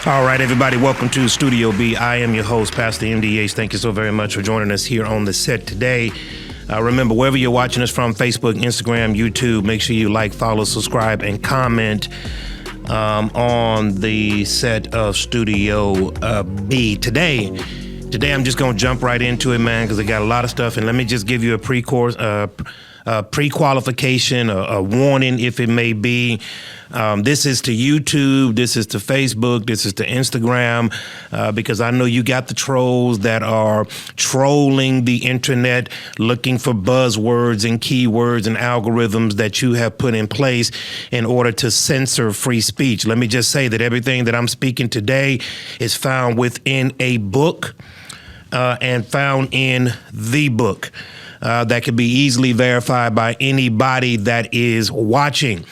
All right, everybody, welcome to Studio B. I am your host, Pastor MDH. Thank you so very much for joining us here on the set today. Remember, wherever you're watching us from, Facebook, Instagram, YouTube, make sure you like, follow, subscribe, and comment on the set of Studio B. Today, I'm just going to jump right into it, man, because I got a lot of stuff. And let me just give you a pre-qualification, a warning, if it may be. This is to YouTube, this is to Facebook, this is to Instagram, because I know you got the trolls that are trolling the internet, looking for buzzwords and keywords and algorithms that you have put in place in order to censor free speech. Let me just say that everything that I'm speaking today is found within a book and found in the book. That can be easily verified by anybody that is watching.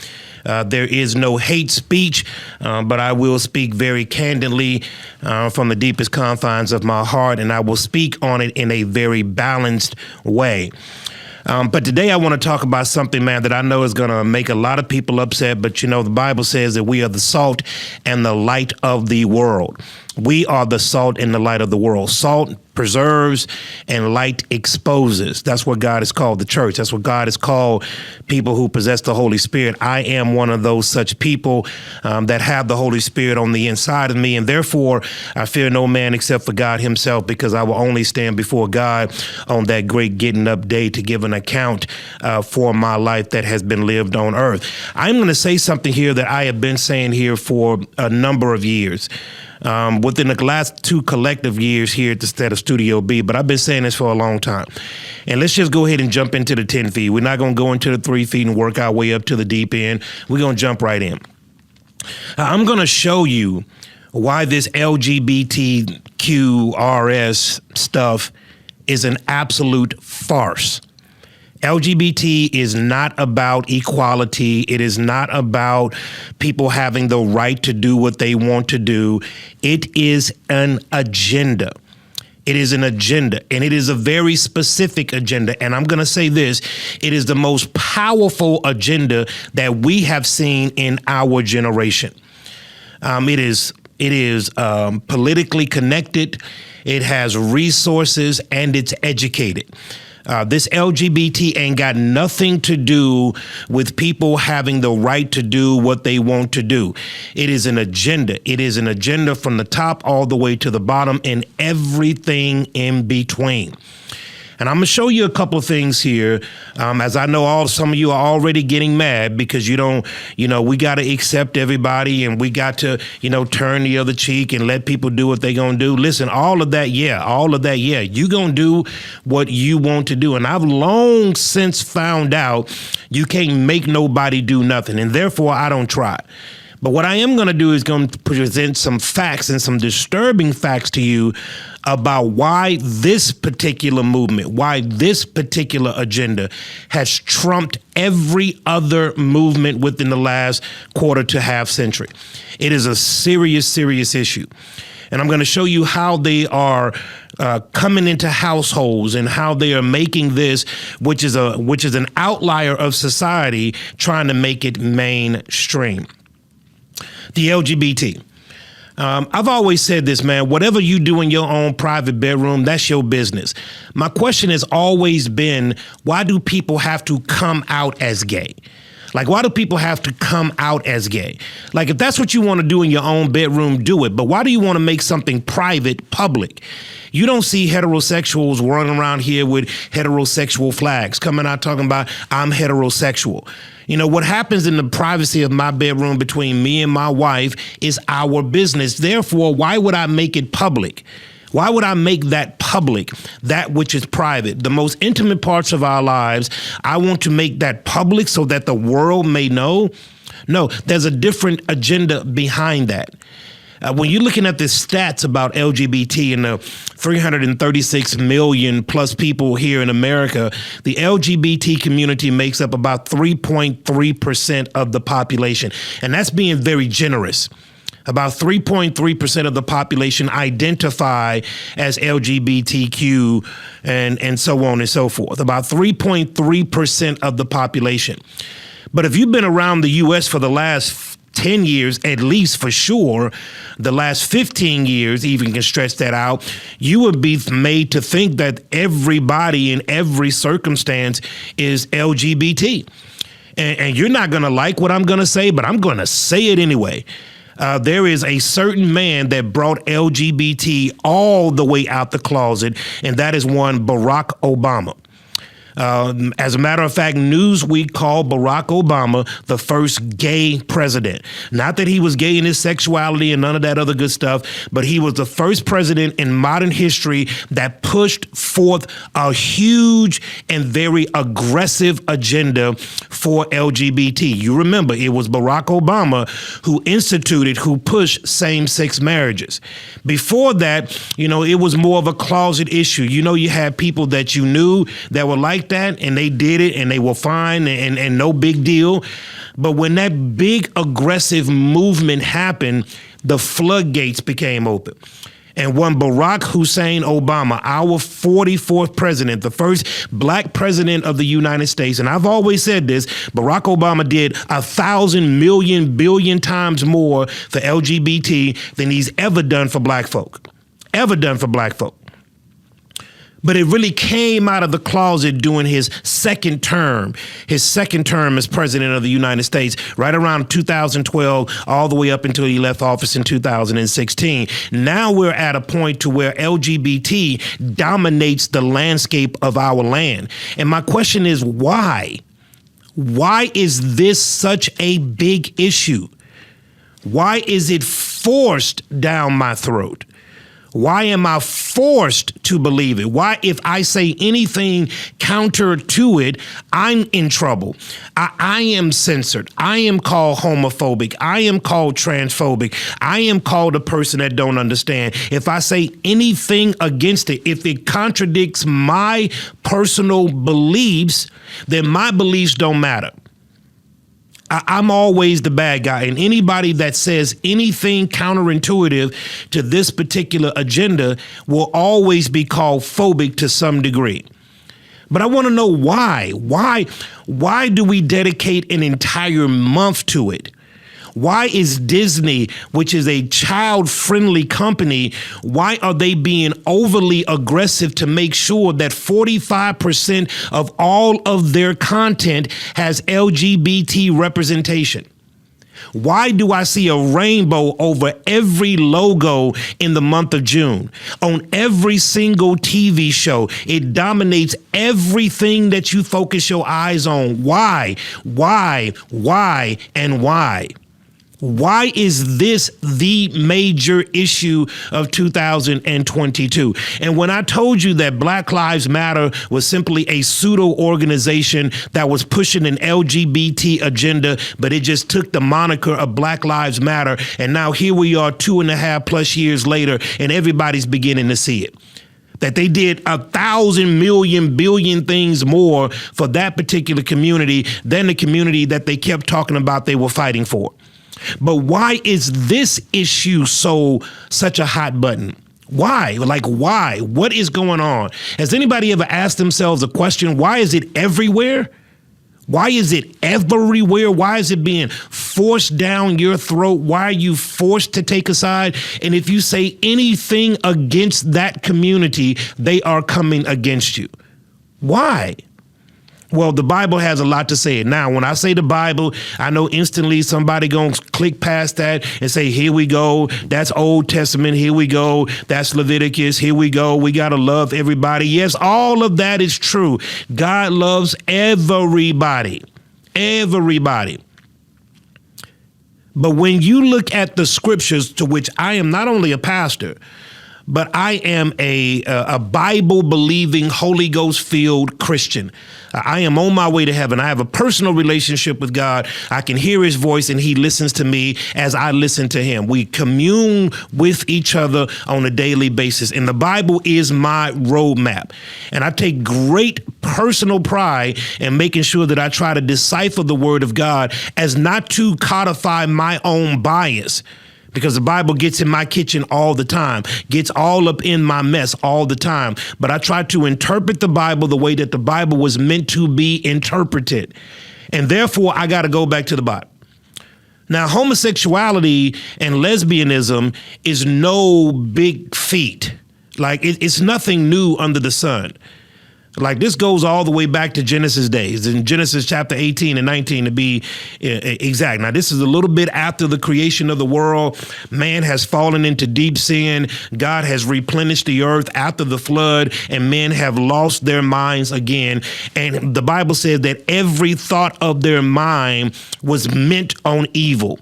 There is no hate speech, but I will speak very candidly from the deepest confines of my heart, and I will speak on it in a very balanced way. But today I want to talk about something, man, that I know is going to make a lot of people upset. But, you know, the Bible says that we are the salt and the light of the world. We are the salt and the light of the world. Salt preserves and light exposes. That's what God has called the church. That's what God has called people who possess the Holy Spirit. I am one of those such people that have the Holy Spirit on the inside of me. And therefore, I fear no man except for God himself, because I will only stand before God on that great getting up day to give an account for my life that has been lived on earth. I'm going to say something here that I have been saying here for a number of years. Within the last 2 collective years here at the set of Studio B, but I've been saying this for a long time. And let's just go ahead and jump into the 10 feet. We're not going to go into the 3 feet and work our way up to the deep end. We're going to jump right in. I'm going to show you why this LGBTQRS stuff is an absolute farce. LGBT is not about equality. It is not about people having the right to do what they want to do. It is an agenda. It is an agenda, and it is a very specific agenda. And I'm going to say this, it is the most powerful agenda that we have seen in our generation. It is politically connected. It has resources, and it's educated. This LGBT ain't got nothing to do with people having the right to do what they want to do. It is an agenda. It is an agenda from the top all the way to the bottom and everything in between. And I'm going to show you a couple of things here, as I know some of you are already getting mad because we got to accept everybody and we got to, turn the other cheek and let people do what they're going to do. Listen, all of that, yeah. You going to do what you want to do. And I've long since found out you can't make nobody do nothing. And therefore, I don't try. But what I am going to do is going to present some facts and some disturbing facts to you about why this particular movement, why this particular agenda has trumped every other movement within the last quarter to half century. It is a serious, serious issue. And I'm going to show you how they are coming into households and how they are making this, which is an outlier of society, trying to make it mainstream. The LGBT. I've always said this, man, whatever you do in your own private bedroom, that's your business. My question has always been, why do people have to come out as gay? Like, why do people have to come out as gay? Like, if that's what you want to do in your own bedroom, do it. But why do you want to make something private public? You don't see heterosexuals running around here with heterosexual flags coming out talking about I'm heterosexual. You know, what happens in the privacy of my bedroom between me and my wife is our business. Therefore, why would I make it public? Why would I make that public, that which is private? The most intimate parts of our lives, I want to make that public so that the world may know. No, there's a different agenda behind that. When you're looking at the stats about LGBT and the 336 million plus people here in America, the LGBT community makes up about 3.3% of the population. And that's being very generous. About 3.3% of the population identify as LGBTQ and so on and so forth. About 3.3% of the population. But if you've been around the U.S. for the last 10 years, at least for sure, the last 15 years, even can stretch that out, you would be made to think that everybody in every circumstance is LGBT. And you're not going to like what I'm going to say, but I'm going to say it anyway. There is a certain man that brought LGBT all the way out the closet, and that is one Barack Obama. As a matter of fact, Newsweek called Barack Obama the first gay president. Not that he was gay in his sexuality and none of that other good stuff, but he was the first president in modern history that pushed forth a huge and very aggressive agenda for LGBT. You remember, it was Barack Obama who pushed same-sex marriages. Before that, it was more of a closet issue. You had people that you knew that were like that, and they did it and they were fine and no big deal. But when that big aggressive movement happened, the floodgates became open. And one Barack Hussein Obama, our 44th president, the first black president of the United States, and I've always said this, Barack Obama did 1,000 million billion times more for LGBT than he's ever done for black folk. But it really came out of the closet during his second term as president of the United States, right around 2012, all the way up until he left office in 2016. Now we're at a point to where LGBT dominates the landscape of our land. And my question is, why? Why is this such a big issue? Why is it forced down my throat? Why am I forced to believe it? Why, if I say anything counter to it, I'm in trouble? I am censored. I am called homophobic. I am called transphobic. I am called a person that don't understand. If I say anything against it, if it contradicts my personal beliefs, then my beliefs don't matter. I'm always the bad guy, and anybody that says anything counterintuitive to this particular agenda will always be called phobic to some degree. But I want to know why. Why do we dedicate an entire month to it? Why is Disney, which is a child-friendly company, why are they being overly aggressive to make sure that 45% of all of their content has LGBT representation? Why do I see a rainbow over every logo in the month of June? On every single TV show, it dominates everything that you focus your eyes on. Why, and why? Why is this the major issue of 2022? And when I told you that Black Lives Matter was simply a pseudo organization that was pushing an LGBT agenda, but it just took the moniker of Black Lives Matter, and now here we are 2.5+ years later, and everybody's beginning to see it. That they did 1,000 million billion things more for that particular community than the community that they kept talking about they were fighting for. But why is this issue such a hot button? Why? Why? What is going on? Has anybody ever asked themselves a question? Why is it everywhere? Why is it everywhere? Why is it being forced down your throat? Why are you forced to take a side? And if you say anything against that community, they are coming against you. Why? Well, the Bible has a lot to say. Now, when I say the Bible, I know instantly somebody gonna click past that and say, here we go. That's Old Testament. Here we go. That's Leviticus. Here we go. We got to love everybody. Yes, all of that is true. God loves everybody. Everybody. But when you look at the scriptures, to which I am not only a pastor, but I am a Bible-believing, Holy Ghost-filled Christian. I am on my way to heaven. I have a personal relationship with God. I can hear his voice, and he listens to me as I listen to him. We commune with each other on a daily basis, and the Bible is my roadmap. And I take great personal pride in making sure that I try to decipher the word of God as not to codify my own bias. Because the Bible gets in my kitchen all the time, gets all up in my mess all the time. But I try to interpret the Bible the way that the Bible was meant to be interpreted. And therefore, I got to go back to the Bible. Now, homosexuality and lesbianism is no big feat. Like, it's nothing new under the sun. Like, this goes all the way back to Genesis days, in Genesis chapter 18 and 19 to be exact. Now, this is a little bit after the creation of the world. Man has fallen into deep sin. God has replenished the earth after the flood, and men have lost their minds again. And the Bible says that every thought of their mind was meant on evil.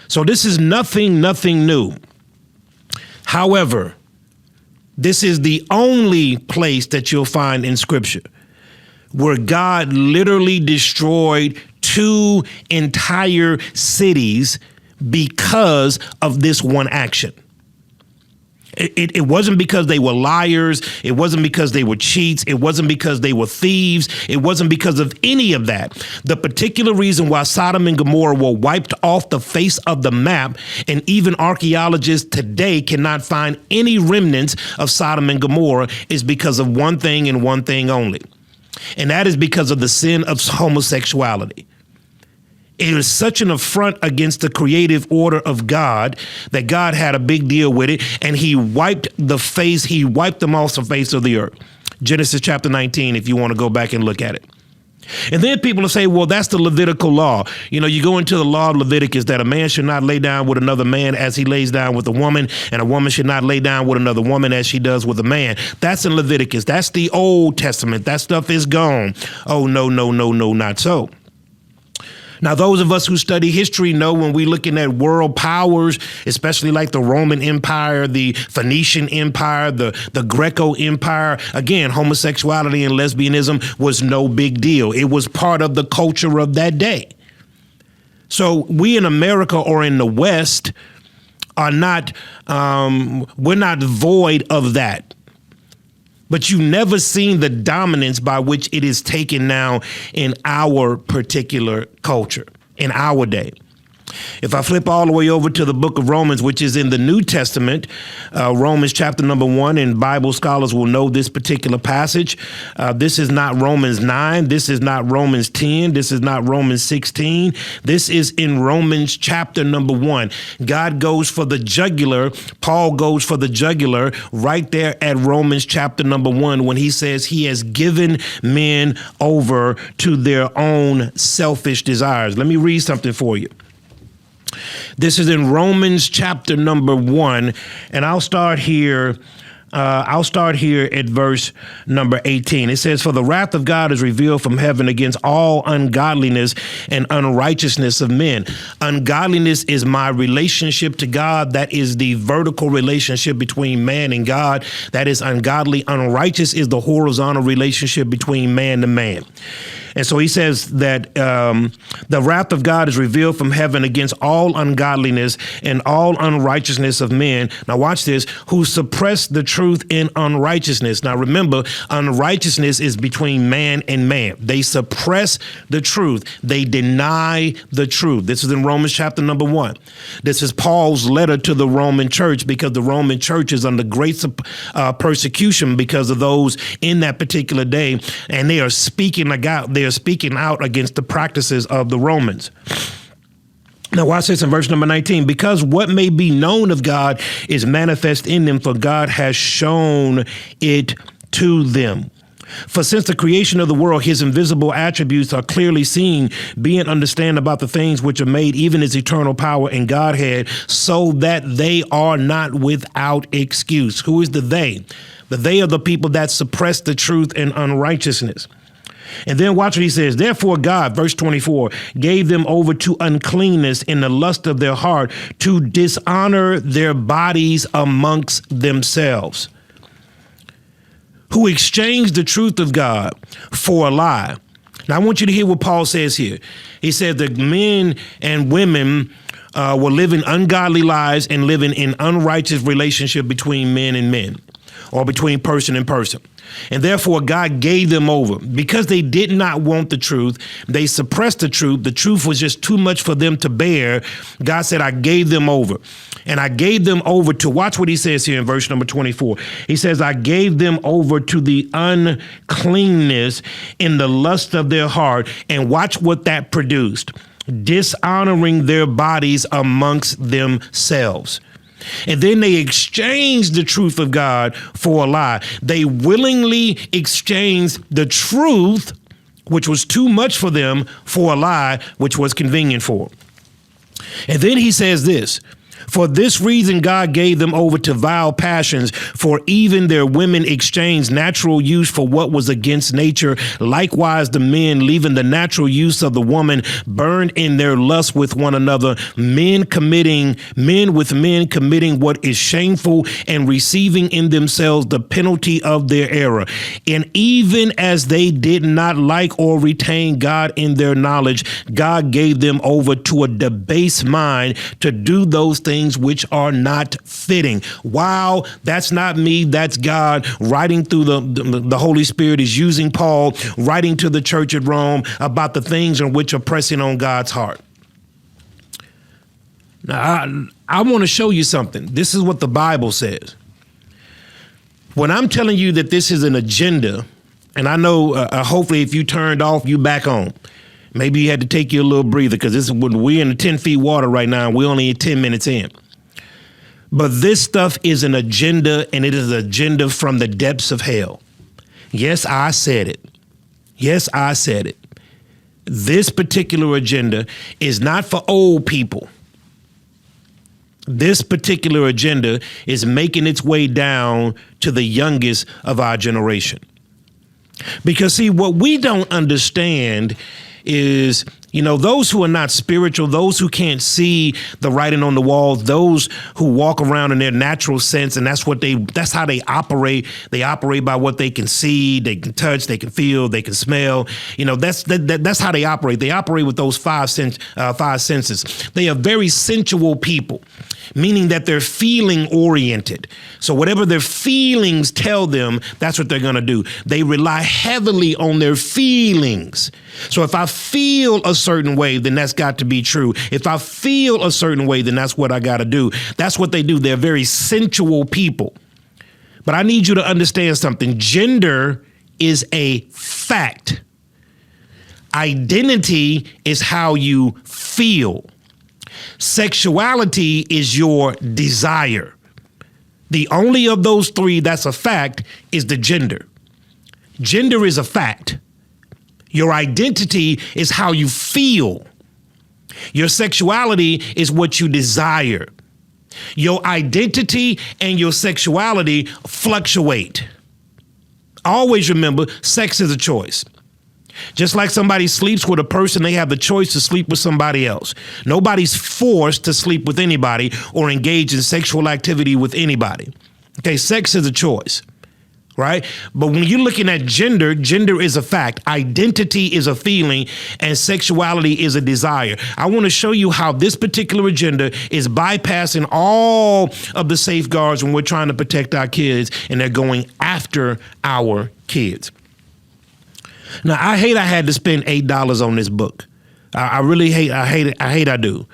So this is nothing new. However, this is the only place that you'll find in Scripture where God literally destroyed 2 entire cities because of this one action. It wasn't because they were liars. It wasn't because they were cheats. It wasn't because they were thieves. It wasn't because of any of that. The particular reason why Sodom and Gomorrah were wiped off the face of the map, and even archaeologists today cannot find any remnants of Sodom and Gomorrah, is because of one thing and one thing only. And that is because of the sin of homosexuality. It was such an affront against the creative order of God that God had a big deal with it, and he wiped them off the face of the earth. Genesis chapter 19, if you want to go back and look at it. And then people will say, well, that's the Levitical law. You know, you go into the law of Leviticus that a man should not lay down with another man as he lays down with a woman, and a woman should not lay down with another woman as she does with a man. That's in Leviticus. That's the Old Testament. That stuff is gone. Oh, no, not so. Now, those of us who study history know when we're looking at world powers, especially like the Roman Empire, the Phoenician Empire, the Greco Empire, again, homosexuality and lesbianism was no big deal. It was part of the culture of that day. So we in America or in the West are not, we're not void of that. But you've never seen the dominance by which it is taken now in our particular culture, in our day. If I flip all the way over to the book of Romans, which is in the New Testament, Romans chapter number 1, and Bible scholars will know this particular passage. This is not Romans 9. This is not Romans 10. This is not Romans 16. This is in Romans chapter number 1. God goes for the jugular. Paul goes for the jugular right there at Romans chapter number 1 when he says he has given men over to their own selfish desires. Let me read something for you. This is in Romans chapter number 1, and I'll start here at verse number 18. It says, "For the wrath of God is revealed from heaven against all ungodliness and unrighteousness of men." Ungodliness is my relationship to God. That is the vertical relationship between man and God. That is ungodly. Unrighteous is the horizontal relationship between man to man. And so he says that the wrath of God is revealed from heaven against all ungodliness and all unrighteousness of men. Now watch this, who suppress the truth in unrighteousness. Now remember, unrighteousness is between man and man. They suppress the truth. They deny the truth. This is in Romans chapter number 1. This is Paul's letter to the Roman church because the Roman church is under great persecution because of those in that particular day. And they are speaking out against the practices of the Romans. Now watch this in verse number 19. "Because what may be known of God is manifest in them, for God has shown it to them. For since the creation of the world, his invisible attributes are clearly seen, being understood about the things which are made, even his eternal power and Godhead, so that they are not without excuse." Who is the they? The they are the people that suppress the truth in unrighteousness. And then watch what he says. "Therefore God," verse 24, "gave them over to uncleanness in the lust of their heart to dishonor their bodies amongst themselves, who exchanged the truth of God for a lie." Now I want you to hear what Paul says here. He said that men and women were living ungodly lives and living in unrighteous relationship between men and men, or between person and person. And therefore, God gave them over because they did not want the truth. They suppressed the truth. The truth was just too much for them to bear. God said, "I gave them over." And I gave them over to, watch what he says here in verse number 24. He says, "I gave them over to the uncleanness in the lust of their heart." And watch what that produced. dishonoring their bodies amongst themselves. And then they exchange the truth of God for a lie. They willingly exchange the truth, which was too much for them, for a lie, which was convenient for them. And then he says this: for this reason, God gave them over to vile passions, for even their women exchanged natural use for what was against nature. Likewise, the men, leaving the natural use of the woman, burned in their lust with one another, men with men committing what is shameful and receiving in themselves the penalty of their error. And even as they did not like or retain God in their knowledge, God gave them over to a debased mind to do those things which are not fitting. Wow, that's not me. That's God writing through the Holy Spirit is using Paul, writing to the church at Rome about the things in which are pressing on God's heart. Now, I want to show you something. This is what the Bible says. When I'm telling you that this is an agenda, and I know hopefully if you turned off, you back on. Maybe you had to take you a little breather because this is when we're in the 10 feet water right now. And we're only 10 minutes in. But this stuff is an agenda, and it is an agenda from the depths of hell. Yes, I said it. Yes, I said it. This particular agenda is not for old people. This particular agenda is making its way down to the youngest of our generation. Because, see, what we don't understand is, those who are not spiritual, those who can't see the writing on the wall, those who walk around in their natural sense, and that's how they operate. They operate by what they can see, they can touch, they can feel, they can smell. That's how they operate. They operate with those five senses. They are very sensual people, meaning that they're feeling oriented. So whatever their feelings tell them, that's what they're going to do. They rely heavily on their feelings. So if I feel a certain way, then that's got to be true. If I feel a certain way, then that's what I got to do. That's what they do. They're very sensual people. But I need you to understand something. Gender is a fact. Identity is how you feel. Sexuality is your desire. The only of those three that's a fact is the gender. Gender is a fact. Your identity is how you feel. Your sexuality is what you desire. Your identity and your sexuality fluctuate. Always remember, sex is a choice. Just like somebody sleeps with a person, they have the choice to sleep with somebody else. Nobody's forced to sleep with anybody or engage in sexual activity with anybody. Okay, sex is a choice, right? But when you're looking at gender, gender is a fact. Identity is a feeling, and sexuality is a desire. I want to show you how this particular agenda is bypassing all of the safeguards when we're trying to protect our kids, and they're going after our kids. Now, I hate I had to spend $8 on this book. I really hate. I do.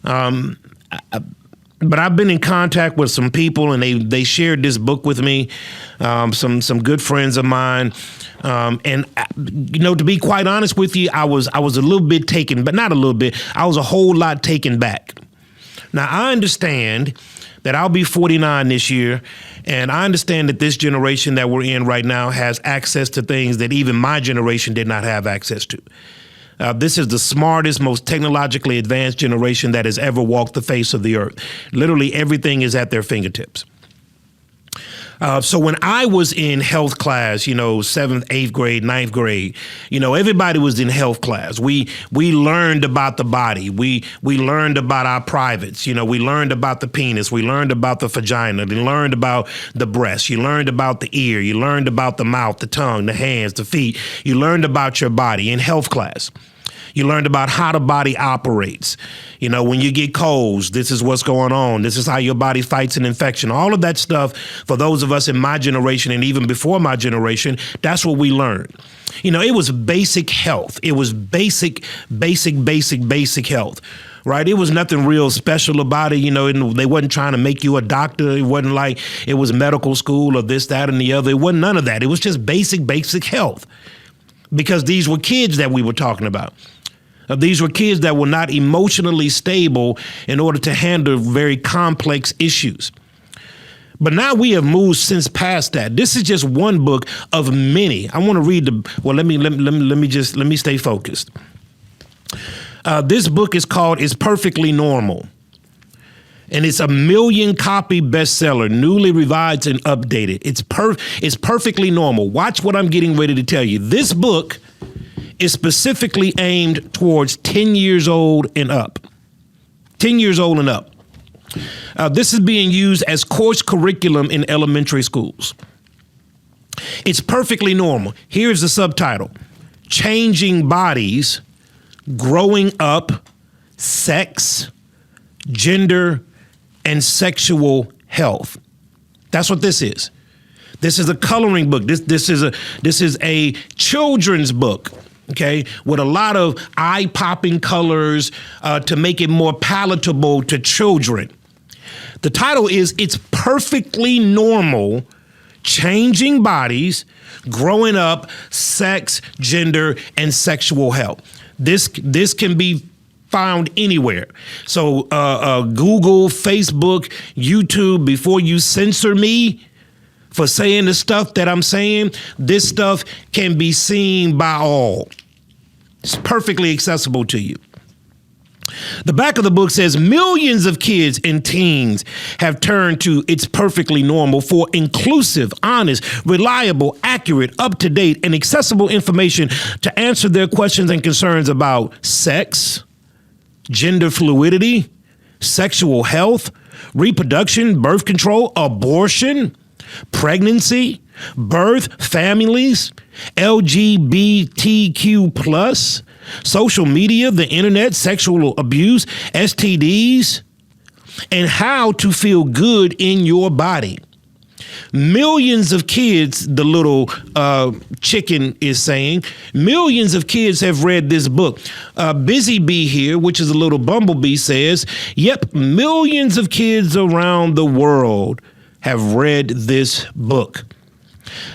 But I've been in contact with some people, and they shared this book with me. Some good friends of mine, and to be quite honest with you, I was a little bit taken, but not a little bit. I was a whole lot taken back. Now I understand that I'll be 49 this year, and I understand that this generation that we're in right now has access to things that even my generation did not have access to. This is the smartest, most technologically advanced generation that has ever walked the face of the earth. Literally everything is at their fingertips. So when I was in health class, 7th, 8th grade, 9th grade, everybody was in health class. We learned about the body. We learned about our privates. We learned about the penis. We learned about the vagina. We learned about the breast. You learned about the ear. You learned about the mouth, the tongue, the hands, the feet. You learned about your body in health class. You learned about how the body operates. When you get colds, this is what's going on. This is how your body fights an infection. All of that stuff, for those of us in my generation and even before my generation, that's what we learned. It was basic health. It was basic health. Right? It was nothing real special about it. They wasn't trying to make you a doctor. It wasn't like it was medical school or this, that, and the other. It wasn't none of that. It was just basic health, because these were kids that we were talking about. These were kids that were not emotionally stable in order to handle very complex issues. But now we have moved since past that. This is just one book of many. I want to read let me stay focused. This book is called It's Perfectly Normal. And it's a 1 million copy bestseller, newly revised and updated. It's perfectly normal. Watch what I'm getting ready to tell you. This book is specifically aimed towards 10 years old and up. 10 years old and up. This is being used as course curriculum in elementary schools. It's perfectly normal. Here's the subtitle: Changing Bodies, Growing Up, Sex, Gender, and Sexual Health. That's what this is. This is a coloring book. This is a children's book. Okay, with a lot of eye-popping colors to make it more palatable to children. The title is It's Perfectly Normal, Changing Bodies, Growing Up, Sex, Gender, and Sexual Health. This can be found anywhere. So Google, Facebook, YouTube, before you censor me for saying the stuff that I'm saying, this stuff can be seen by all. It's perfectly accessible to you. The back of the book says millions of kids and teens have turned to It's Perfectly Normal for inclusive, honest, reliable, accurate, up-to-date, and accessible information to answer their questions and concerns about sex, gender fluidity, sexual health, reproduction, birth control, abortion, pregnancy, birth, families, LGBTQ+, social media, the internet, sexual abuse, STDs, and how to feel good in your body. Millions of kids, the little chicken is saying, millions of kids have read this book. Busy Bee here, which is a little bumblebee, says, yep, millions of kids around the world have read this book.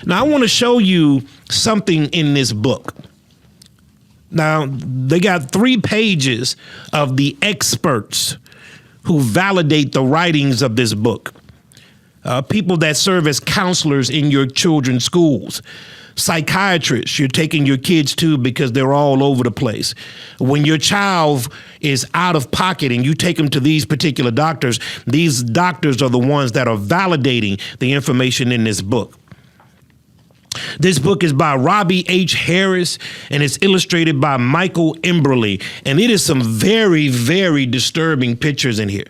Now, I want to show you something in this book. Now, they got 3 pages of the experts who validate the writings of this book. People that serve as counselors in your children's schools. Psychiatrists you're taking your kids to because they're all over the place. When your child is out of pocket and you take them to these particular doctors, these doctors are the ones that are validating the information in this book. This book is by Robbie Harris, and it's illustrated by Michael Emberley. And it is some very, very disturbing pictures in here.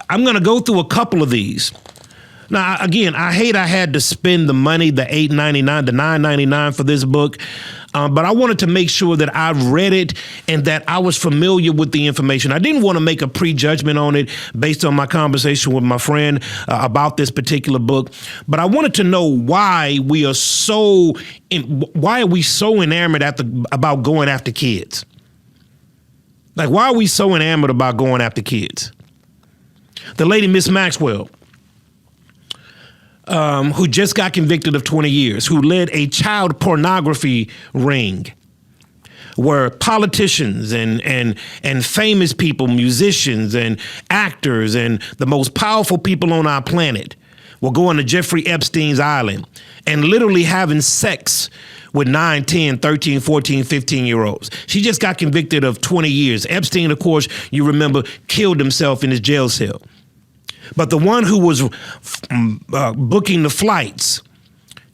I'm going to go through a couple of these. Now, again, I hate I had to spend the money, the $8.99, the $9.99 for this book, but I wanted to make sure that I read it and that I was familiar with the information. I didn't want to make a prejudgment on it based on my conversation with my friend about this particular book, but I wanted to know why we are so enamored about going after kids. Like, why are we so enamored about going after kids? The lady, Miss Maxwell, who just got convicted of 20 years, who led a child pornography ring where politicians and famous people, musicians and actors and the most powerful people on our planet were going to Jeffrey Epstein's island and literally having sex with 9, 10, 13, 14, 15-year-olds. She just got convicted of 20 years. Epstein, of course, you remember, killed himself in his jail cell. But the one who was booking the flights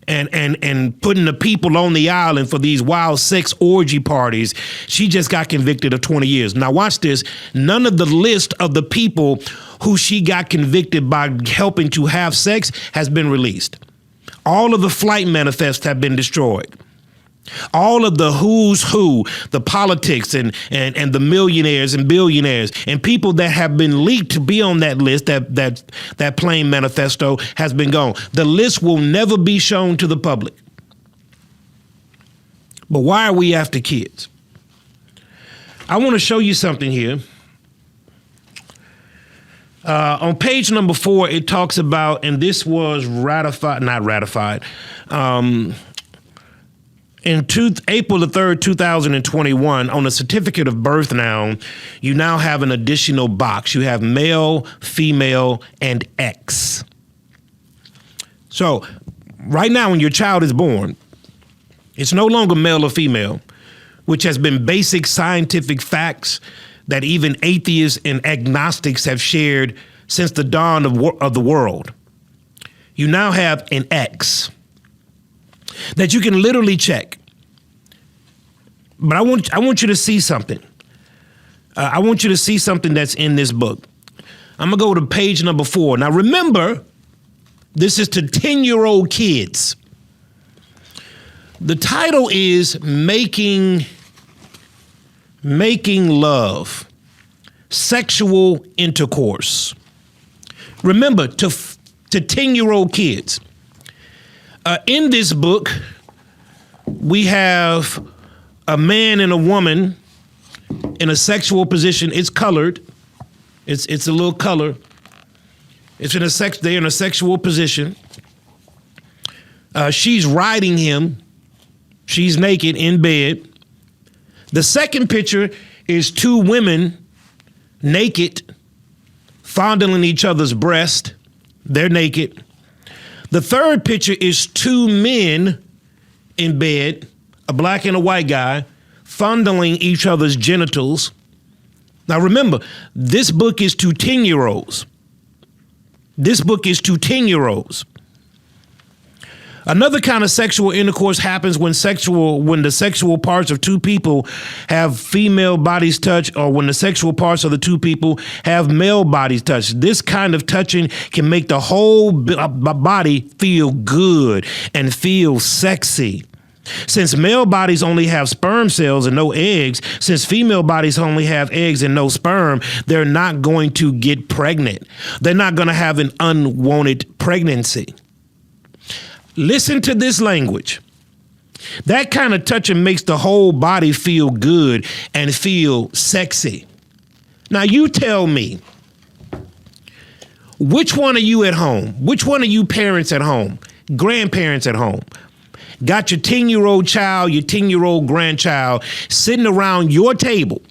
and putting the people on the island for these wild sex orgy parties, she just got convicted of 20 years. Now watch this. None of the list of the people who she got convicted by helping to have sex has been released. All of the flight manifests have been destroyed. All of the who's who, the politics and the millionaires and billionaires and people that have been leaked to be on that list, that plane manifesto has been gone. The list will never be shown to the public. But why are we after kids? I want to show you something here. On page number 4, it talks about, and this was not ratified. April the 3rd, 2021, on a certificate of birth you now have an additional box. You have male, female, and X. So right now when your child is born, it's no longer male or female, which has been basic scientific facts that even atheists and agnostics have shared since the dawn of the world. You now have an X that you can literally check. But I want you to see something. I want you to see something that's in this book. I'm going to go to page number 4. Now, remember, this is to 10-year-old kids. The title is Making Love, Sexual Intercourse. Remember, to 10-year-old kids. In this book, we have a man and a woman in a sexual position. It's colored. It's a little color. They're in a sexual position. She's riding him. She's naked in bed. The second picture is 2 women naked, fondling each other's breast. They're naked. The third picture is 2 men in bed, a black and a white guy, fondling each other's genitals. Now remember, this book is to 10-year-olds. This book is to 10-year-olds. Another kind of sexual intercourse happens when the sexual parts of 2 people have female bodies touch, or when the sexual parts of the 2 people have male bodies touch. This kind of touching can make the whole body feel good and feel sexy. Since male bodies only have sperm cells and no eggs, since female bodies only have eggs and no sperm, they're not going to get pregnant. They're not going to have an unwanted pregnancy. Listen to this language. That kind of touching makes the whole body feel good and feel sexy. Now you tell me, which one of you at home, which one of you parents at home, grandparents at home, got your 10-year-old child, your 10-year-old grandchild sitting around your table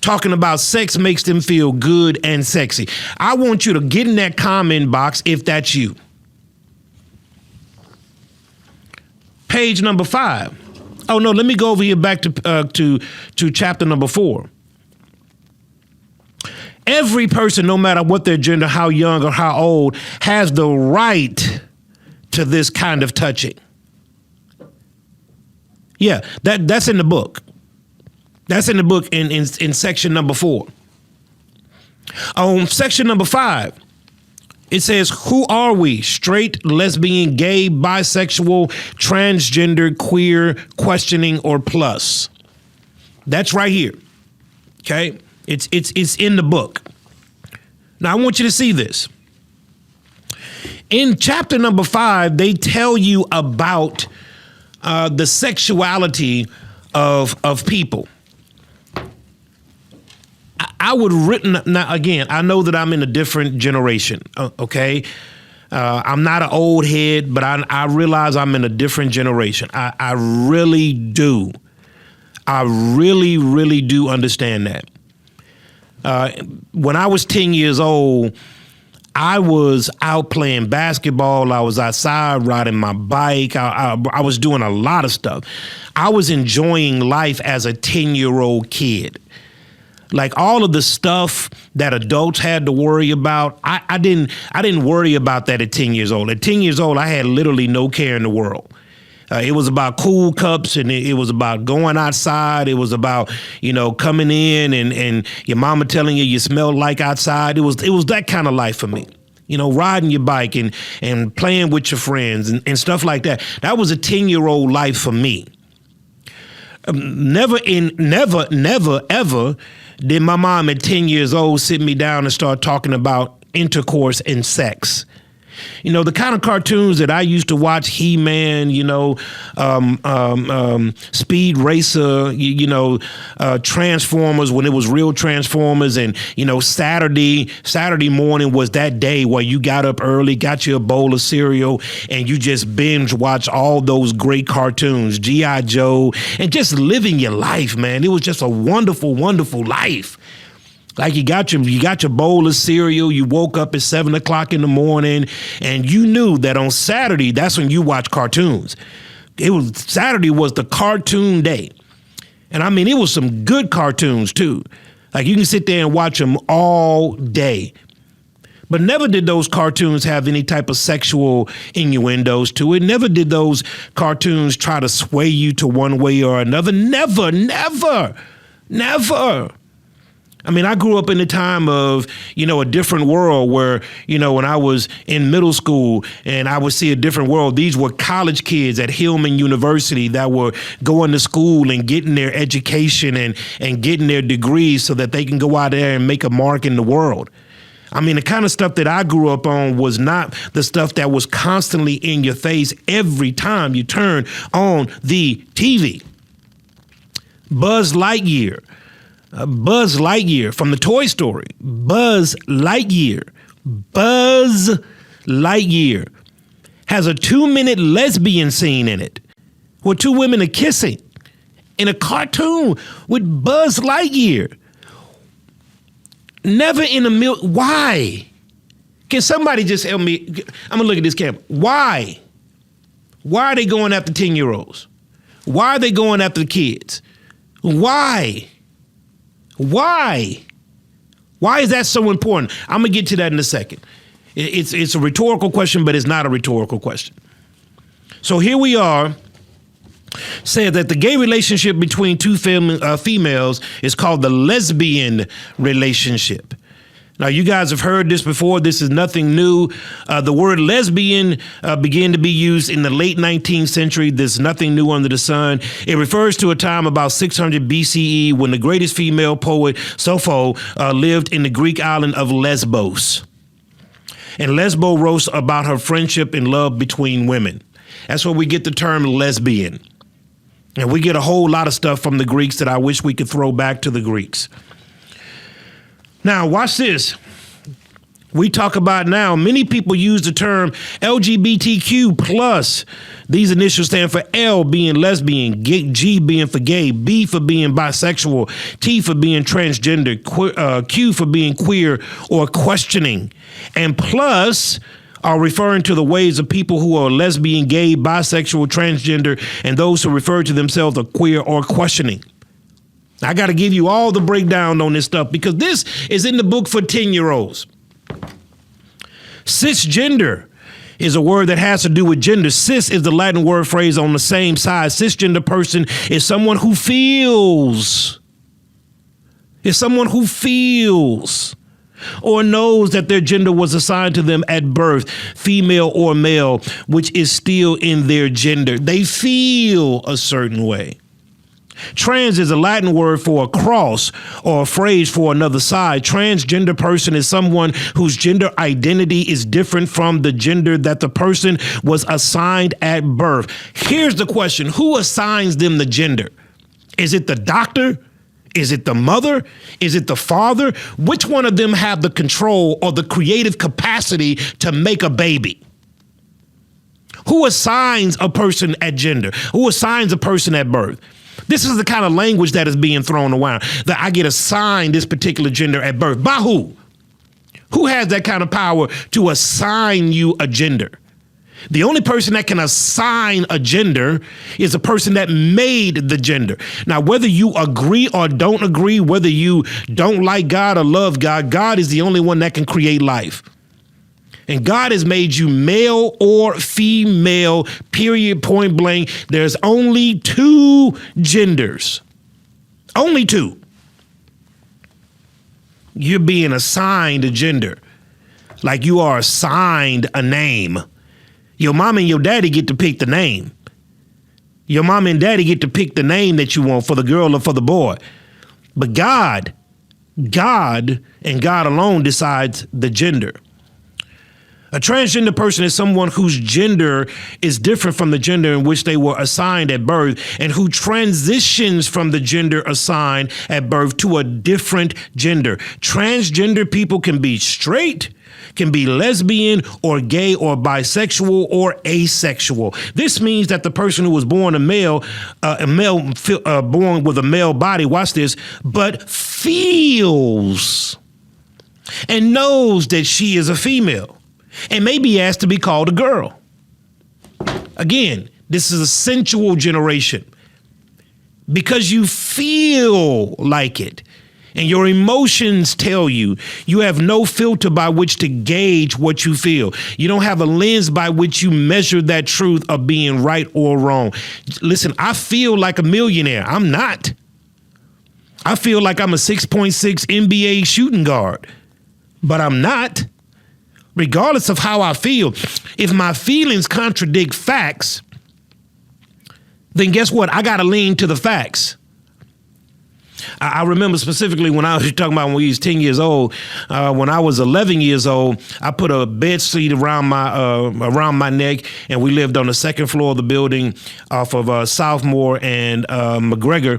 talking about sex makes them feel good and sexy? I want you to get in that comment box if that's you. Page number 5. Oh no, let me go over here back to chapter number 4. Every person, no matter what their gender, how young or how old, has the right to this kind of touching. Yeah, that's in the book. That's in the book in section number 4. On section number 5, it says, who are we? Straight, lesbian, gay, bisexual, transgender, queer, questioning, or plus? That's right here. Okay? It's in the book. Now I want you to see this. In chapter number 5, they tell you about the sexuality of people. I would written now again. I know that I'm in a different generation. Okay, I'm not an old head, but I realize I'm in a different generation. I really do. I really, really do understand that. When I was 10 years old, I was out playing basketball. I was outside riding my bike. I was doing a lot of stuff. I was enjoying life as a 10-year-old kid. Like all of the stuff that adults had to worry about, I didn't worry about that at 10 years old. At 10 years old, I had literally no care in the world. It was about cool cups, and it was about going outside. It was about, coming in and your mama telling you smell like outside. It was that kind of life for me. Riding your bike and playing with your friends and stuff like that. That was a 10-year-old life for me. Never, ever did my mom at 10 years old sit me down and start talking about intercourse and sex. You know, the kind of cartoons that I used to watch, He-Man, Speed Racer, Transformers, when it was real Transformers. And, Saturday morning was that day where you got up early, got you a bowl of cereal, and you just binge watch all those great cartoons, G.I. Joe, and just living your life, man. It was just a wonderful, wonderful life. Like you got your bowl of cereal, you woke up at 7 o'clock in the morning, and you knew that on Saturday, that's when you watch cartoons. Saturday was the cartoon day. And I mean, it was some good cartoons too. Like you can sit there and watch them all day. But never did those cartoons have any type of sexual innuendos to it. Never did those cartoons try to sway you to one way or another. Never, never, never. I mean, I grew up in a time of, a different world where, when I was in middle school and I would see a different world, these were college kids at Hillman University that were going to school and getting their education and getting their degrees so that they can go out there and make a mark in the world. I mean, the kind of stuff that I grew up on was not the stuff that was constantly in your face every time you turn on the TV. Buzz Lightyear from the Toy Story. Buzz Lightyear has a 2-minute lesbian scene in it where two women are kissing in a cartoon with Buzz Lightyear. Never in a million. Why? Can somebody just help me? I'm going to look at this camera. Why? Why are they going after 10-year-olds? Why are they going after the kids? Why? Why? Why is that so important? I'm going to get to that in a second. It's a rhetorical question, but it's not a rhetorical question. So here we are, said that the gay relationship between two females is called the lesbian relationship. Now, you guys have heard this before. This is nothing new. The word lesbian began to be used in the late 19th century. There's nothing new under the sun. It refers to a time about 600 BCE when the greatest female poet, Sappho, lived in the Greek island of Lesbos. And Lesbos wrote about her friendship and love between women. That's where we get the term lesbian. And we get a whole lot of stuff from the Greeks that I wish we could throw back to the Greeks. Now, watch this. We talk about now, many people use the term LGBTQ plus. These initials stand for L being lesbian, G being for gay, B for being bisexual, T for being transgender, Q for being queer or questioning, and plus are referring to the ways of people who are lesbian, gay, bisexual, transgender, and those who refer to themselves as queer or questioning. I got to give you all the breakdown on this stuff because this is in the book for 10-year-olds. Cisgender is a word that has to do with gender. Cis is the Latin word phrase on the same side. Cisgender person is someone who feels. Is someone who feels or knows that their gender was assigned to them at birth, female or male, which is still in their gender. They feel a certain way. Trans is a Latin word for a cross or a phrase for another side. Transgender person is someone whose gender identity is different from the gender that the person was assigned at birth. Here's the question. Who assigns them the gender? Is it the doctor? Is it the mother? Is it the father? Which one of them have the control or the creative capacity to make a baby? Who assigns a person at gender? Who assigns a person at birth? This is the kind of language that is being thrown around, that I get assigned this particular gender at birth. By who? Who has that kind of power to assign you a gender? The only person that can assign a gender is the person that made the gender. Now, whether you agree or don't agree, whether you don't like God or love God, God is the only one that can create life. And God has made you male or female, period, point blank. There's only two genders. Only two. You're being assigned a gender, like you are assigned a name. Your mom and your daddy get to pick the name. Your mom and daddy get to pick the name that you want for the girl or for the boy. But God and God alone decides the gender. A transgender person is someone whose gender is different from the gender in which they were assigned at birth and who transitions from the gender assigned at birth to a different gender. Transgender people can be straight, can be lesbian or gay or bisexual or asexual. This means that the person who was born born with a male body, watch this, but feels and knows that she is a female and may be asked to be called a girl. Again, this is a sensual generation because you feel like it. And your emotions tell you. You have no filter by which to gauge what you feel. You don't have a lens by which you measure that truth of being right or wrong. Listen, I feel like a millionaire. I'm not. I feel like I'm a 6.6 NBA shooting guard, but I'm not. Regardless of how I feel, if my feelings contradict facts, then guess what? I got to lean to the facts. I remember specifically when I was talking about when we was 10 years old, when I was 11 years old, I put a bed sheet around my neck, and we lived on the second floor of the building off of Sophomore and McGregor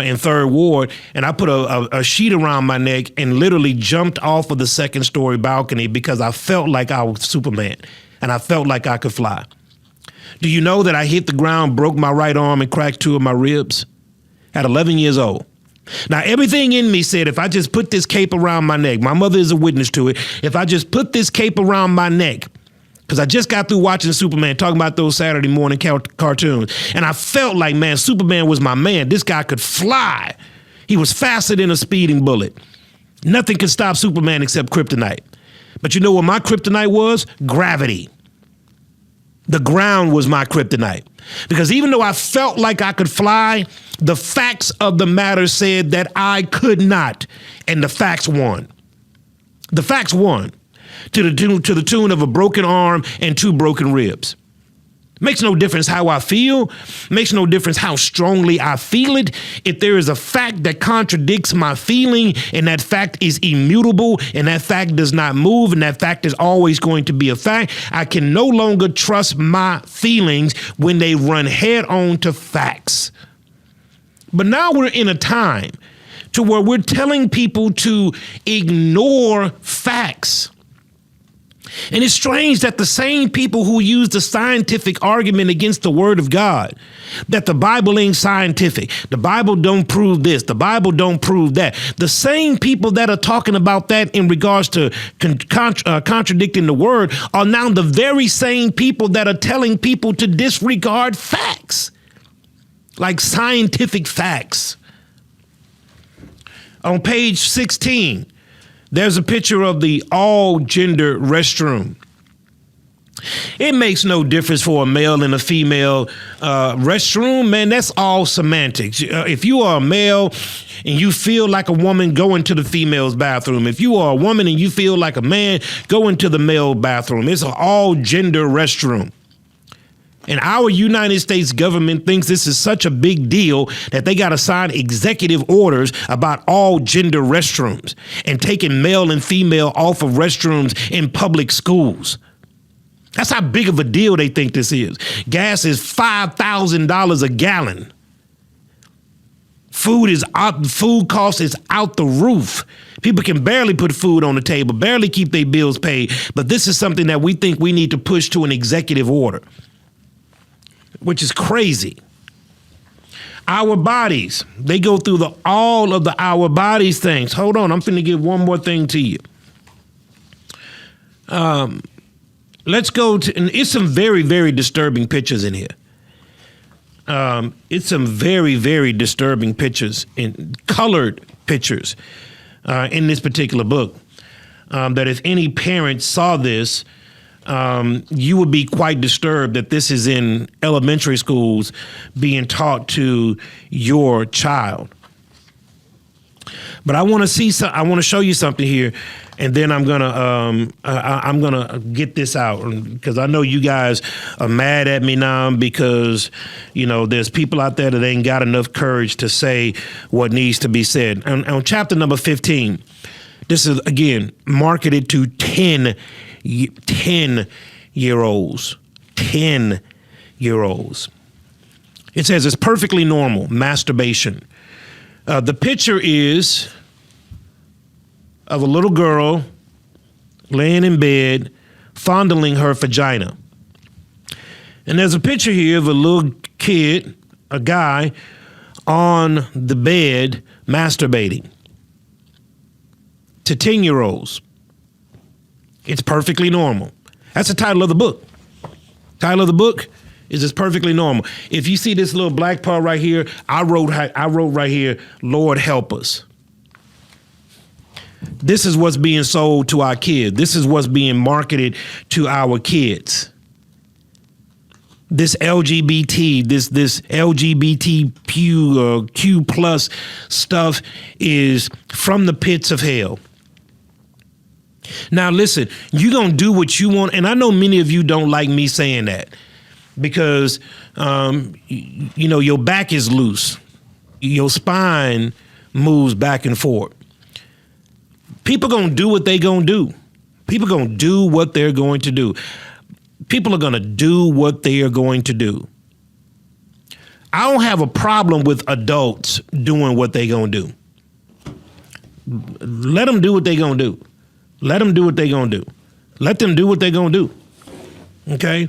in 3rd Ward. And I put a sheet around my neck and literally jumped off of the 2nd story balcony because I felt like I was Superman and I felt like I could fly. Do you know that I hit the ground, broke my right arm, and cracked 2 of my ribs at 11 years old? Now, everything in me said, if I just put this cape around my neck, my mother is a witness to it. If I just put this cape around my neck, because I just got through watching Superman, talking about those Saturday morning cartoons, and I felt like, man, Superman was my man. This guy could fly. He was faster than a speeding bullet. Nothing could stop Superman except kryptonite. But you know what my kryptonite was? Gravity. The ground was my kryptonite. Because even though I felt like I could fly, the facts of the matter said that I could not. And the facts won. The facts won to the tune of a broken arm and 2 broken ribs. Makes no difference how I feel. Makes no difference how strongly I feel it. If there is a fact that contradicts my feeling and that fact is immutable and that fact does not move and that fact is always going to be a fact, I can no longer trust my feelings when they run head on to facts. But now we're in a time to where we're telling people to ignore facts. And it's strange that the same people who use the scientific argument against the word of God, that the Bible ain't scientific, the Bible don't prove this, the Bible don't prove that, the same people that are talking about that in regards to contradicting the word are now the very same people that are telling people to disregard facts, like scientific facts. On page 16, there's a picture of the all-gender restroom. It makes no difference for a male and a female restroom, man. That's all semantics. If you are a male and you feel like a woman, go into the female's bathroom. If you are a woman and you feel like a man, go into the male bathroom. It's an all-gender restroom. And our United States government thinks this is such a big deal that they got to sign executive orders about all gender restrooms and taking male and female off of restrooms in public schools. That's how big of a deal they think this is. Gas is $5,000 a gallon. Food cost is out the roof. People can barely put food on the table, barely keep their bills paid. But this is something that we think we need to push to an executive order, which is crazy. Our bodies, they go through all of the our bodies things. Hold on, I'm finna give one more thing to you. Let's go to, and it's some very, very disturbing pictures in here. It's some very, very disturbing pictures, in colored pictures in this particular book. That if any parent saw this, you would be quite disturbed that this is in elementary schools being taught to your child. But I want to show you something here, and then I'm gonna get this out because I know you guys are mad at me now because there's people out there that ain't got enough courage to say what needs to be said. On chapter number 15, this is again marketed to 10 10-year-olds. 10-year-olds. It says it's perfectly normal, masturbation. The picture is of a little girl laying in bed, fondling her vagina. And there's a picture here of a little kid, a guy, on the bed masturbating to 10-year-olds. It's perfectly normal. That's the title of the book. Title of the book is It's Perfectly Normal. If you see this little black part right here, I wrote right here, Lord help us. This is what's being sold to our kids. This is what's being marketed to our kids. This LGBT, this LGBTQ plus stuff is from the pits of hell. Now, listen, you're going to do what you want. And I know many of you don't like me saying that because, your back is loose. Your spine moves back and forth. People going to do what they going to do. People going to do what they're going to do. People are going to do what they are going to do. I don't have a problem with adults doing what they going to do. Let them do what they going to do. Let them do what they going to do. Let them do what they going to do. Okay?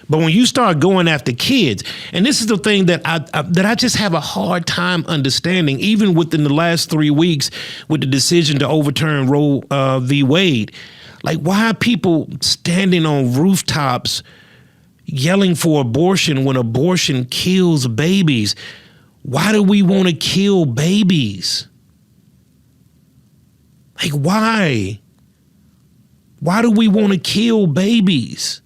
But when you start going after kids, and this is the thing that I just have a hard time understanding, even within the last 3 weeks with the decision to overturn Roe v. Wade. Like, why are people standing on rooftops yelling for abortion when abortion kills babies? Why do we want to kill babies? Like, why? Why do we want to kill babies?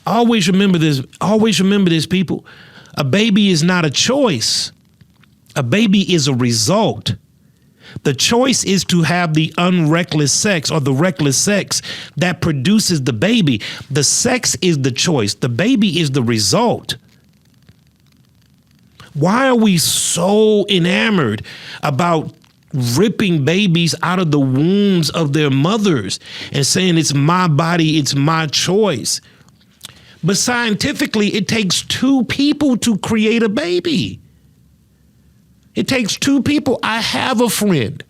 Always remember this. Always remember this, people. A baby is not a choice. A baby is a result. The choice is to have the unreckless sex or the reckless sex that produces the baby. The sex is the choice. The baby is the result. Why are we so enamored about ripping babies out of the wombs of their mothers and saying it's my body, it's my choice? But scientifically, it takes 2 people to create a baby. It takes 2 people. I have a friend,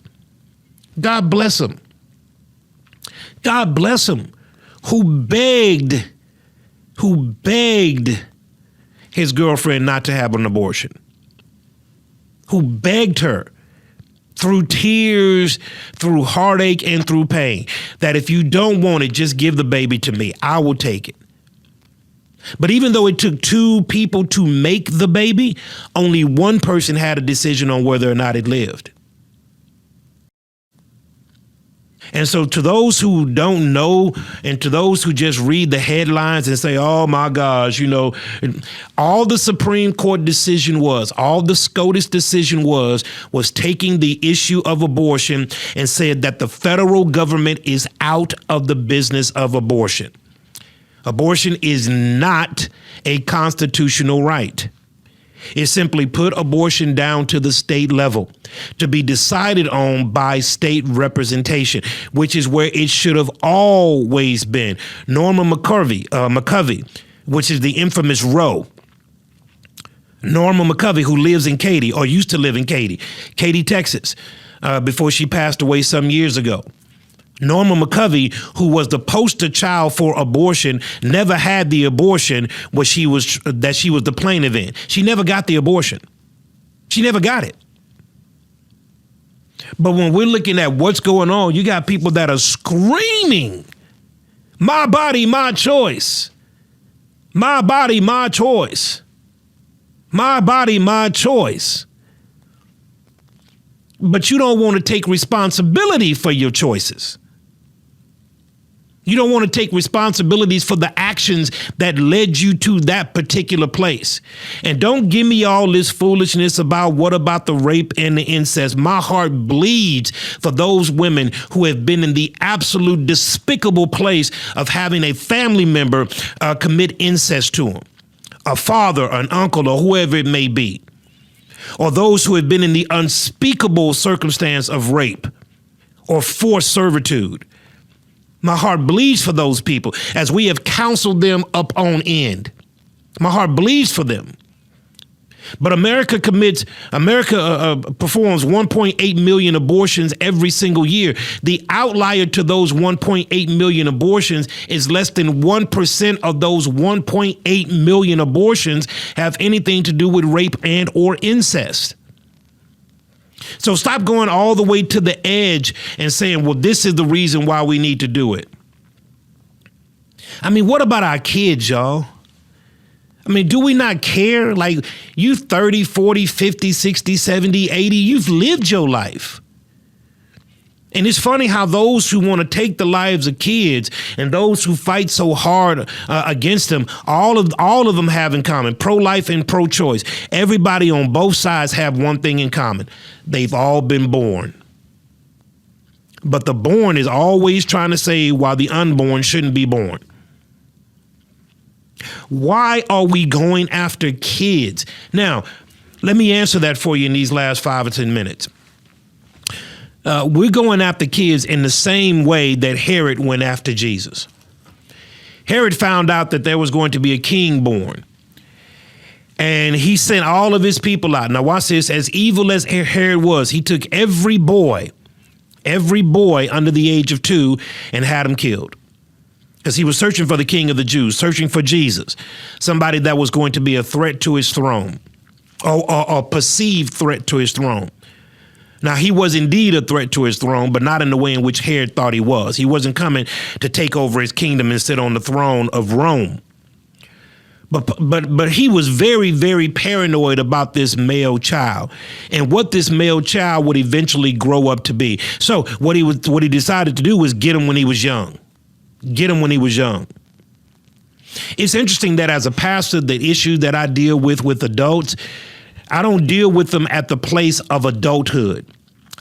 God bless him. God bless him, who begged his girlfriend not to have an abortion, who begged her through tears, through heartache, and through pain, that if you don't want it, just give the baby to me. I will take it. But even though it took 2 people to make the baby, only one person had a decision on whether or not it lived. And so to those who don't know, and to those who just read the headlines and say, oh, my gosh, all the Supreme Court decision was, all the SCOTUS decision was taking the issue of abortion and said that the federal government is out of the business of abortion. Abortion is not a constitutional right. It simply put abortion down to the state level to be decided on by state representation, which is where it should have always been. Norma McCovey, which is the infamous Roe. Norma McCovey, who lives in Katy, or used to live in Katy, Texas, before she passed away some years ago. Norma McCovey, who was the poster child for abortion, never had the abortion that she was the plaintiff in. She never got the abortion. She never got it. But when we're looking at what's going on, you got people that are screaming, my body, my choice. My body, my choice. My body, my choice. But you don't want to take responsibility for your choices. You don't want to take responsibilities for the actions that led you to that particular place. And don't give me all this foolishness about what about the rape and the incest. My heart bleeds for those women who have been in the absolute despicable place of having a family member commit incest to them, a father, an uncle, or whoever it may be. Or those who have been in the unspeakable circumstance of rape or forced servitude. My heart bleeds for those people as we have counseled them up on end. My heart bleeds for them. But America performs 1.8 million abortions every single year. The outlier to those 1.8 million abortions is less than 1% of those 1.8 million abortions have anything to do with rape and or incest. So stop going all the way to the edge and saying, well, this is the reason why we need to do it. I mean, what about our kids, y'all? I mean, do we not care? Like, you 30, 40, 50, 60, 70, 80, you've lived your life. And it's funny how those who want to take the lives of kids and those who fight so hard against them, all of them have in common, pro-life and pro-choice. Everybody on both sides have one thing in common. They've all been born. But the born is always trying to say why the unborn shouldn't be born. Why are we going after kids? Now, let me answer that for you in these last 5 or 10 minutes. We're going after kids in the same way that Herod went after Jesus. Herod found out that there was going to be a king born. And he sent all of his people out. Now watch this. As evil as Herod was, he took every boy under the age of 2 and had him killed. Because he was searching for the king of the Jews, searching for Jesus, somebody that was going to be a threat to his throne or a perceived threat to his throne. Now, he was indeed a threat to his throne, but not in the way in which Herod thought he was. He wasn't coming to take over his kingdom and sit on the throne of Rome. But he was very, very paranoid about this male child and what this male child would eventually grow up to be. So what he decided to do was get him when he was young. Get him when he was young. It's interesting that as a pastor, the issue that I deal with adults, I don't deal with them at the place of adulthood.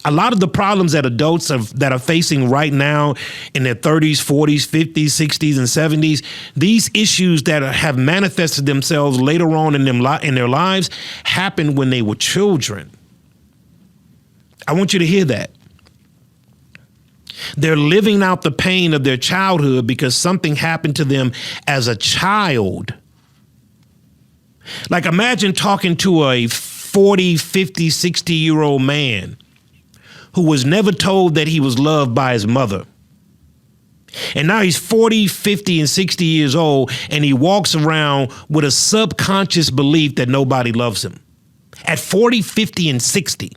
A lot of the problems that adults that are facing right now in their 30s, 40s, 50s, 60s, and 70s, these issues that have manifested themselves later on in their lives happened when they were children. I want you to hear that. They're living out the pain of their childhood because something happened to them as a child. Like, imagine talking to a 40, 50, 60-year-old man who was never told that he was loved by his mother. And now he's 40, 50, and 60 years old, and he walks around with a subconscious belief that nobody loves him. At 40, 50, and 60.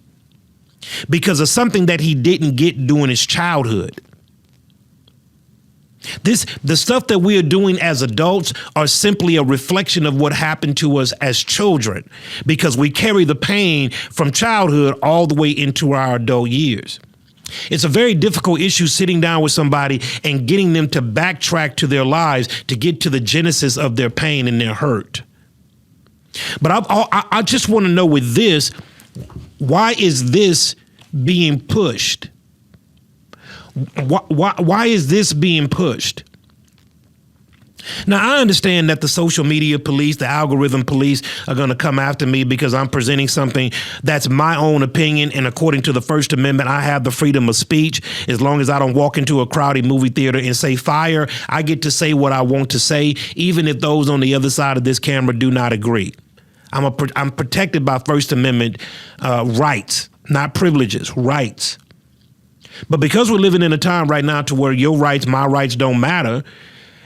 Because of something that he didn't get during his childhood. The stuff that we are doing as adults are simply a reflection of what happened to us as children, because we carry the pain from childhood all the way into our adult years. It's a very difficult issue sitting down with somebody and getting them to backtrack to their lives to get to the genesis of their pain and their hurt. But I just want to know with this, why is this being pushed? Why is this being pushed? Now, I understand that the social media police, the algorithm police are going to come after me because I'm presenting something that's my own opinion. And according to the First Amendment, I have the freedom of speech. As long as I don't walk into a crowded movie theater and say fire, I get to say what I want to say, even if those on the other side of this camera do not agree. I'm protected by First Amendment rights, not privileges, rights. But because we're living in a time right now to where your rights, my rights don't matter,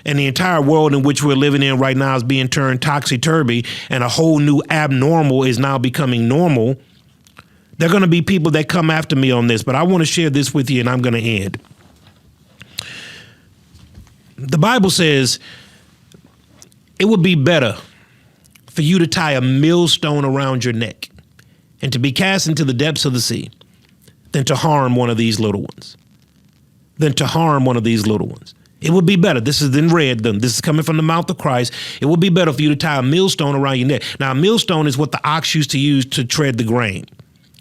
and the entire world in which we're living in right now is being turned topsy-turvy, and a whole new abnormal is now becoming normal, there are going to be people that come after me on this. But I want to share this with you, and I'm going to end. The Bible says it would be better for you to tie a millstone around your neck and to be cast into the depths of the sea than to harm one of these little ones. It would be better. This is in red. This is coming from the mouth of Christ. It would be better for you to tie a millstone around your neck. Now, a millstone is what the ox used to use to tread the grain.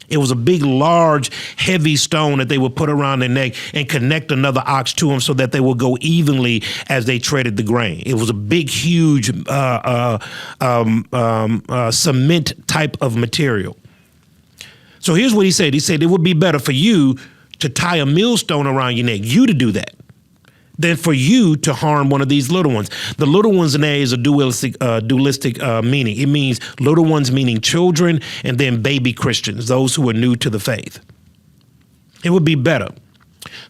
It was a big, large, heavy stone that they would put around their neck and connect another ox to them so that they would go evenly as they treaded the grain. It was a big, huge cement type of material. So here's what he said. He said it would be better for you to tie a millstone around your neck, you to do that, than for you to harm one of these little ones. The little ones in there is a dualistic meaning. It means little ones meaning children, and then baby Christians, those who are new to the faith. It would be better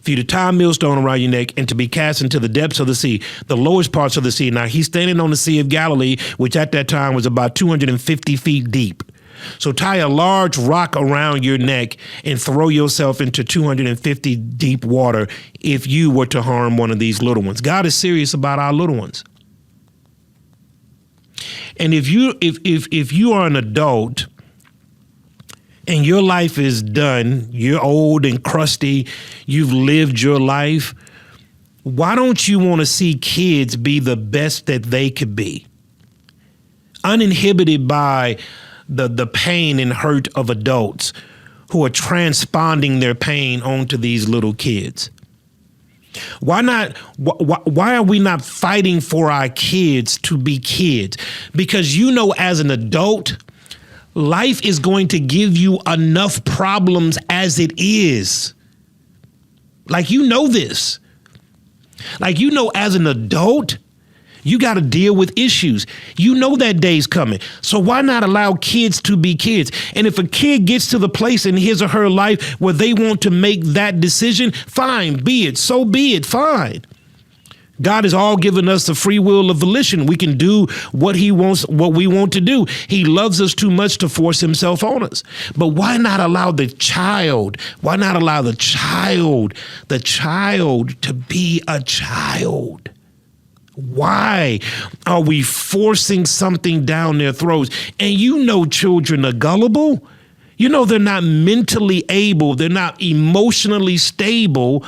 for you to tie a millstone around your neck and to be cast into the depths of the sea, the lowest parts of the sea. Now, he's standing on the Sea of Galilee, which at that time was about 250 feet deep. So tie a large rock around your neck and throw yourself into 250 deep water if you were to harm one of these little ones. God is serious about our little ones. And if you are an adult and your life is done, you're old and crusty, you've lived your life, why don't you want to see kids be the best that they could be? Uninhibited by the pain and hurt of adults who are transponding their pain onto these little kids. Why are we not fighting for our kids to be kids? Because as an adult, life is going to give you enough problems as it is. This. As an adult, you got to deal with issues. That day's coming. So why not allow kids to be kids? And if a kid gets to the place in his or her life where they want to make that decision, fine, be it. So be it. Fine. God has all given us the free will of volition. We can do what he wants, what we want to do. He loves us too much to force himself on us. But why not allow the child to be a child? Why are we forcing something down their throats? And children are gullible. They're not mentally able. They're not emotionally stable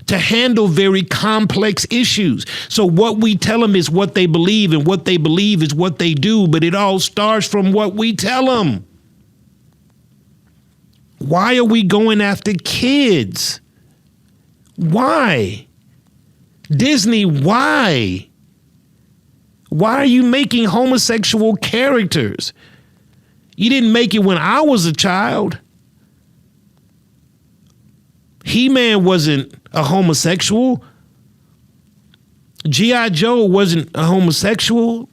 to handle very complex issues. So what we tell them is what they believe, and what they believe is what they do. But it all starts from what we tell them. Why are we going after kids? Why? Disney, why? Why are you making homosexual characters? You didn't make it when I was a child. He-Man wasn't a homosexual. G.I. Joe wasn't a homosexual.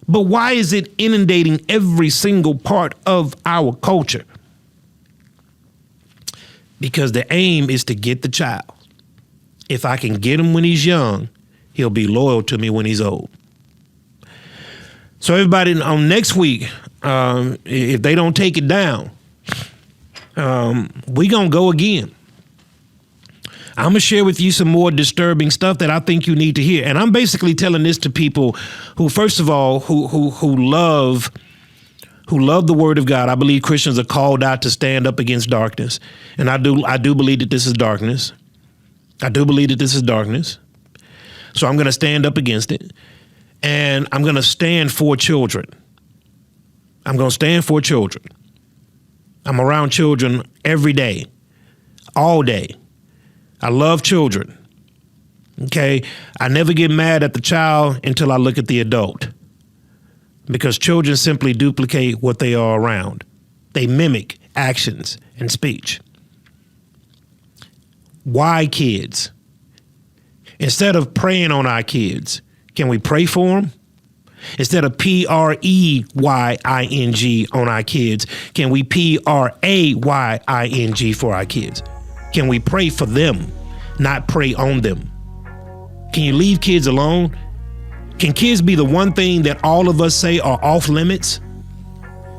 But why is it inundating every single part of our culture? Because the aim is to get the child. If I can get him when he's young, he'll be loyal to me when he's old. So everybody, on next week, if they don't take it down, we gonna go again. I'm gonna share with you some more disturbing stuff that I think you need to hear. And I'm basically telling this to people who, first of all, who love the word of God. I believe Christians are called out to stand up against darkness. And I do believe that this is darkness. I do believe that this is darkness. So I'm going to stand up against it. And I'm going to stand for children. I'm going to stand for children. I'm around children every day, all day. I love children. Okay. I never get mad at the child until I look at the adult. Because children simply duplicate what they are around. They mimic actions and speech. Why kids? Instead of praying on our kids, can we pray for them? Instead of preying on our kids, can we praying for our kids? Can we pray for them, not pray on them? Can you leave kids alone? Can kids be the one thing that all of us say are off limits?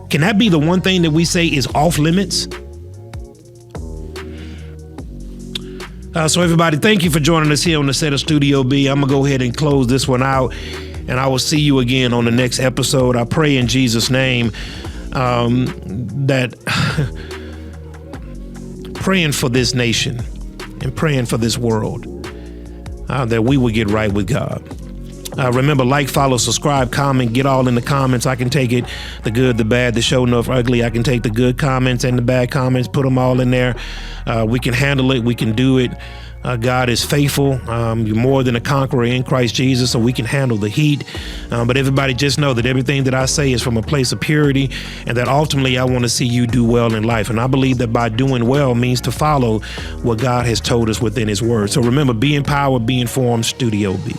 Can that be the one thing that we say is off limits? So everybody, thank you for joining us here on the set of Studio B. I'm going to go ahead and close this one out, and I will see you again on the next episode. I pray in Jesus' name that praying for this nation and praying for this world, that we will get right with God. Remember, like, follow, subscribe, comment, get all in the comments. I can take it, the good, the bad, the show enough ugly. I can take the good comments and the bad comments, put them all in there. We can handle it. We can do it. God is faithful. You're more than a conqueror in Christ Jesus, so we can handle the heat. But everybody just know that everything that I say is from a place of purity, and that ultimately I want to see you do well in life. And I believe that by doing well means to follow what God has told us within his word. So remember, be empowered, be informed, Studio B.